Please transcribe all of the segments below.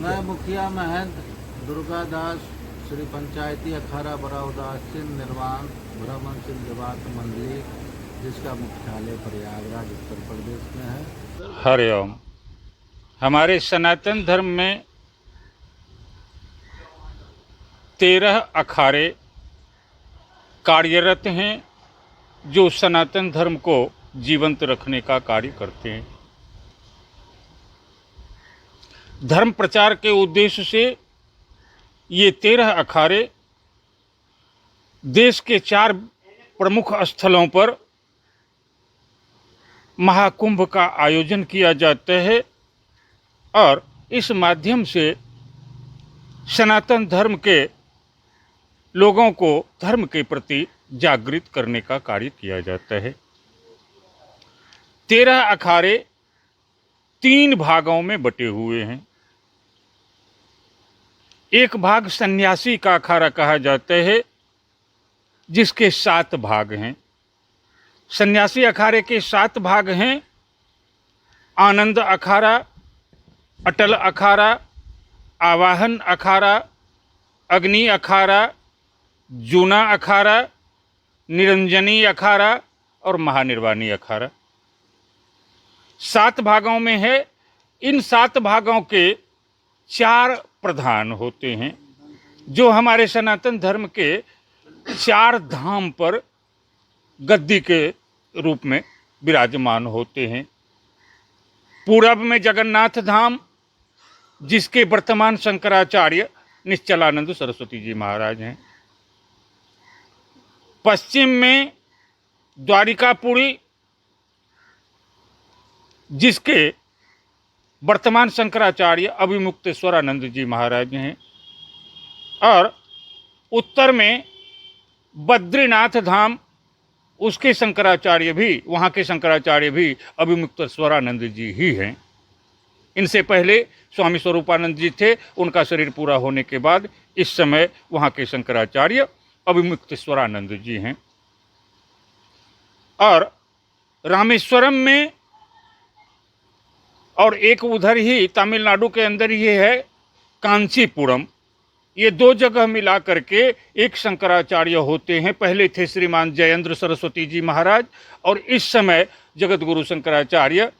मैं मुखिया महंत दुर्गादास श्री पंचायती अखाड़ा बड़ा उदासीन निर्माण ब्रह्मसिंह देवात मंडली, जिसका मुख्यालय प्रयागराज उत्तर प्रदेश में है। हरिओम। हमारे सनातन धर्म में 13 अखाड़े कार्यरत हैं जो सनातन धर्म को जीवंत रखने का कार्य करते हैं। धर्म प्रचार के उद्देश्य से ये 13 अखाड़े देश के 4 प्रमुख स्थलों पर महाकुंभ का आयोजन किया जाता है और इस माध्यम से सनातन धर्म के लोगों को धर्म के प्रति जागृत करने का कार्य किया जाता है। 13 अखाड़े 3 भागों में बटे हुए हैं। एक भाग सन्यासी का अखाड़ा कहा जाता है, जिसके 7 भाग हैं। सन्यासी अखाड़े के 7 भाग हैं: आनंद अखाड़ा, अटल अखाड़ा, आवाहन अखाड़ा, अग्नि अखाड़ा, जूना अखाड़ा, निरंजनी अखाड़ा और महानिर्वाणी अखाड़ा। 7 भागों में है। इन 7 भागों के 4 प्रधान होते हैं, जो हमारे सनातन धर्म के 4 धाम पर गद्दी के रूप में विराजमान होते हैं। पूरब में जगन्नाथ धाम, जिसके वर्तमान शंकराचार्य निश्चलानंद सरस्वती जी महाराज हैं। पश्चिम में द्वारिकापुरी, जिसके वर्तमान शंकराचार्य अभिमुक्तेश्वरानंद जी महाराज हैं। और उत्तर में बद्रीनाथ धाम, उसके शंकराचार्य भी, वहाँ के शंकराचार्य भी अभिमुक्तेश्वरानंद जी ही हैं। इनसे पहले स्वामी स्वरूपानंद जी थे। उनका शरीर पूरा होने के बाद इस समय वहाँ के शंकराचार्य अभिमुक्तेश्वरानंद जी हैं। और रामेश्वरम में, और एक उधर ही तमिलनाडु के अंदर ही है कांचीपुरम, ये 2 जगह मिला करके एक शंकराचार्य होते हैं। पहले थे श्रीमान जयेंद्र सरस्वती जी महाराज और इस समय जगत गुरु शंकराचार्य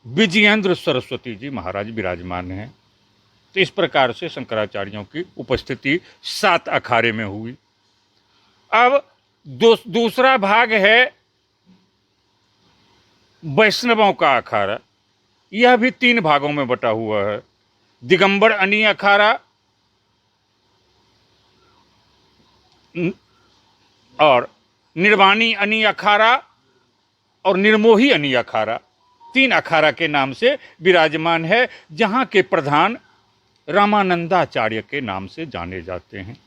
विजयेंद्र सरस्वती जी महाराज विराजमान हैं। तो इस प्रकार से शंकराचार्यों की उपस्थिति 7 अखाड़े में हुई। अब दूसरा भाग है वैष्णवों का अखाड़ा। यह भी 3 भागों में बटा हुआ है। दिगंबर अनी अखाड़ा और निर्वाणी अनी अखाड़ा और निर्मोही अनी अखाड़ा, 3 अखाड़ा के नाम से विराजमान है, जहाँ के प्रधान रामानंदाचार्य के नाम से जाने जाते हैं।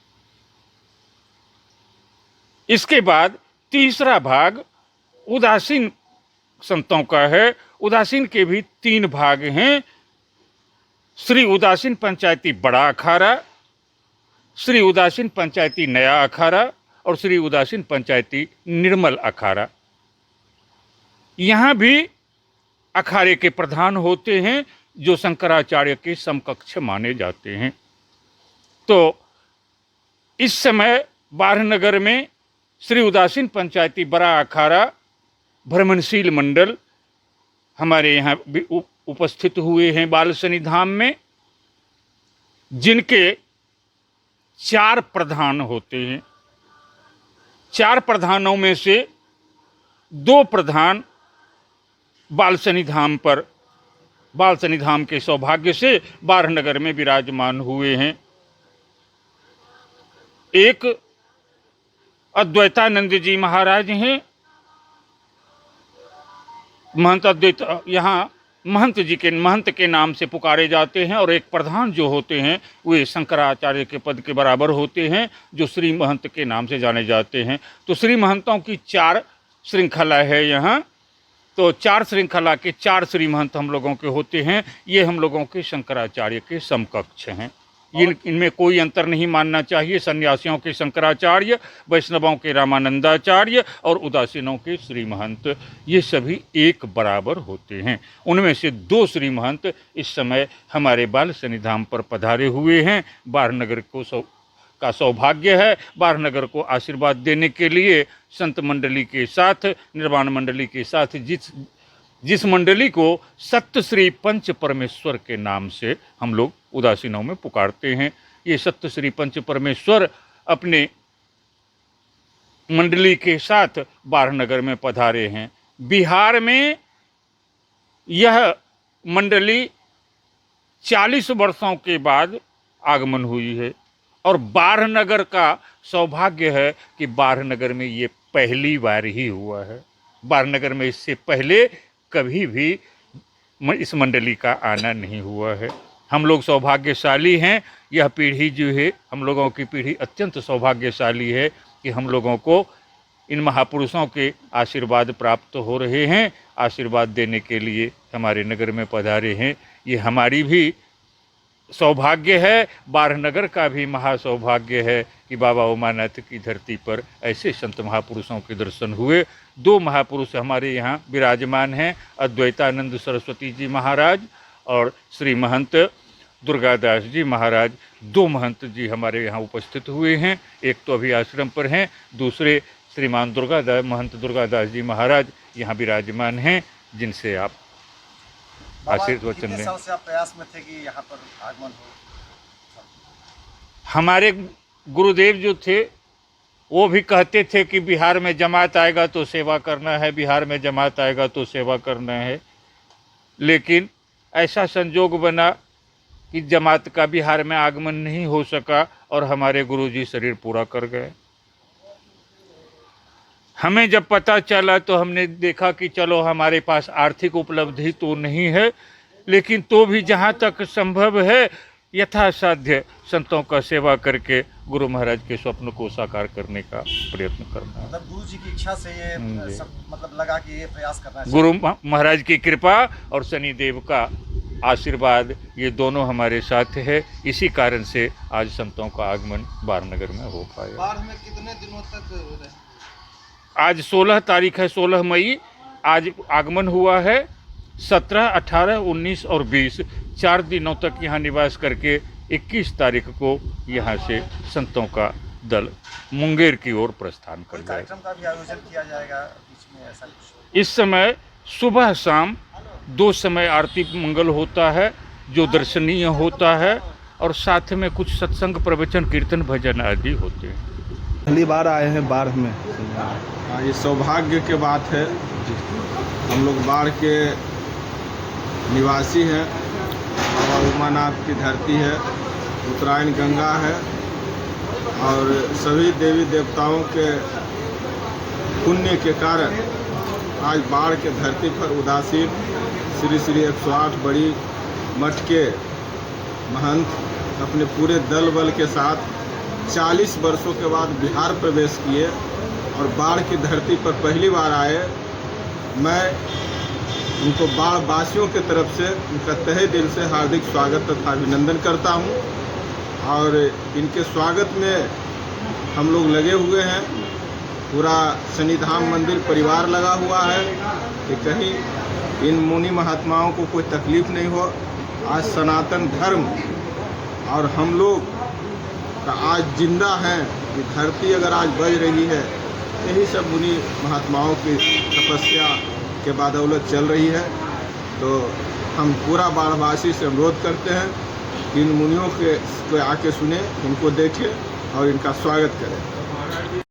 इसके बाद तीसरा भाग उदासीन संतों का है। उदासीन के भी 3 भाग हैं: श्री उदासीन पंचायती बड़ा अखाड़ा, श्री उदासीन पंचायती नया अखाड़ा और श्री उदासीन पंचायती निर्मल अखाड़ा। यहाँ भी अखाड़े के प्रधान होते हैं, जो शंकराचार्य के समकक्ष माने जाते हैं। तो इस समय बारहनगर में श्री उदासीन पंचायती बड़ा अखाड़ा भ्रमणशील मंडल हमारे यहाँ भी उपस्थित हुए हैं बालसनी धाम में, जिनके 4 प्रधान होते हैं। 4 प्रधानों में से 2 प्रधान बालसनी धाम पर, बालसनी धाम के सौभाग्य से बारहनगर में विराजमान हुए हैं। एक अद्वैतानंद जी महाराज हैं। महंत अद्वैत यहाँ महंत के नाम से पुकारे जाते हैं। और एक प्रधान जो होते हैं वे शंकराचार्य के पद के बराबर होते हैं, जो श्री महंत के नाम से जाने जाते हैं। तो श्री महंतों की 4 श्रृंखला है यहाँ। तो 4 श्रृंखला के 4 श्री महंत हम लोगों के होते हैं। ये हम लोगों के शंकराचार्य के समकक्ष हैं। इनमें कोई अंतर नहीं मानना चाहिए। सन्यासियों के शंकराचार्य, वैष्णवों के रामानंदाचार्य और उदासीनों के श्री महंत, ये सभी एक बराबर होते हैं। उनमें से 2 श्री महंत इस समय हमारे बाल सन्निधाम पर पधारे हुए हैं। बारनगर का सौभाग्य है बारनगर को आशीर्वाद देने के लिए संत मंडली के साथ, निर्वाण मंडली के साथ, जिस मंडली को सत्य श्री पंच परमेश्वर के नाम से हम लोग उदासीनों में पुकारते हैं। ये सत्य श्री पंच परमेश्वर अपने मंडली के साथ बारनगर में पधारे हैं। बिहार में यह मंडली 40 वर्षों के बाद आगमन हुई है और बारनगर का सौभाग्य है कि बारनगर में ये पहली बार ही हुआ है। बारनगर में इससे पहले कभी भी इस मंडली का आना नहीं हुआ है। हम लोग सौभाग्यशाली हैं। यह पीढ़ी जो है, हम लोगों की पीढ़ी अत्यंत सौभाग्यशाली है कि हम लोगों को इन महापुरुषों के आशीर्वाद प्राप्त हो रहे हैं। आशीर्वाद देने के लिए हमारे नगर में पधारे हैं। ये हमारी भी सौभाग्य है, बारनगर का भी महासौभाग्य है कि बाबा उमानाथ की धरती पर ऐसे संत महापुरुषों के दर्शन हुए। 2 महापुरुष हमारे यहाँ विराजमान हैं, अद्वैतानंद सरस्वती जी महाराज और श्री महंत दुर्गादास जी महाराज। 2 महंत जी हमारे यहाँ उपस्थित हुए हैं। एक तो अभी आश्रम पर हैं, दूसरे श्रीमान महंत दुर्गादास जी महाराज यहाँ विराजमान हैं, जिनसे आप आशीर्वाद वचन लें। आप प्रयास में थे कि यहाँ पर आगमन हो? हमारे गुरुदेव जो थे वो भी कहते थे कि बिहार में जमात आएगा तो सेवा करना है, बिहार में जमात आएगा तो सेवा करना है। लेकिन ऐसा संजोग बना कि जमात का बिहार में आगमन नहीं हो सका और हमारे गुरुजी शरीर पूरा कर गए। हमें जब पता चला तो हमने देखा कि चलो हमारे पास आर्थिक उपलब्धि तो नहीं है, लेकिन तो भी जहाँ तक संभव है यथासाध्य संतों का सेवा करके गुरु महाराज के स्वप्न को साकार करने का प्रयत्न करना। मतलब गुरु जी की इच्छा से ये सब मतलब लगा कि ये प्रयास करना है। गुरु महाराज की कृपा और शनिदेव का आशीर्वाद ये दोनों हमारे साथ है। इसी कारण से आज संतों का आगमन बारनगर में हो पाया। बाढ़ में कितने दिनों तक रहे? आज 16 तारीख है, 16 मई आज आगमन हुआ है। 17, 18, 19 और 20 4 दिनों तक यहाँ निवास करके 21 तारीख को यहाँ से संतों का दल मुंगेर की ओर प्रस्थान कर जाएगा। कार्यक्रम का भी आयोजन किया जाएगा बीच में, ऐसा कुछ? इस समय सुबह शाम 2 समय आरती मंगल होता है जो दर्शनीय होता है और साथ में कुछ सत्संग, प्रवचन, कीर्तन, भजन आदि होते हैं। पहली बार आए हैं बाढ़ में। ये सौभाग्य की बात है। हम लोग बाढ़ के निवासी हैं। बाबा उमानाथ की धरती है, उत्तरायण गंगा है और सभी देवी देवताओं के पुण्य के कारण आज बाढ़ के धरती पर उदासीन श्री श्री 108 बड़ी मठ के महंत अपने पूरे दल बल के साथ 40 वर्षों के बाद बिहार प्रवेश किए और बाढ़ की धरती पर पहली बार आए। मैं उनको बाढ़ वासियों की तरफ से उनका तहे दिल से हार्दिक स्वागत तथा अभिनंदन करता हूं और इनके स्वागत में हम लोग लगे हुए हैं। पूरा सन्निधाम मंदिर परिवार लगा हुआ है कि कहीं इन मुनि महात्माओं को कोई तकलीफ नहीं हो। आज सनातन धर्म और हम लोग का आज जिंदा है, ये धरती अगर आज बज रही है, यही सब मुनि महात्माओं की तपस्या के बदौलत चल रही है। तो हम पूरा बाढ़वासी से अनुरोध करते हैं कि इन मुनियों के आके सुने, इनको देखें और इनका स्वागत करें।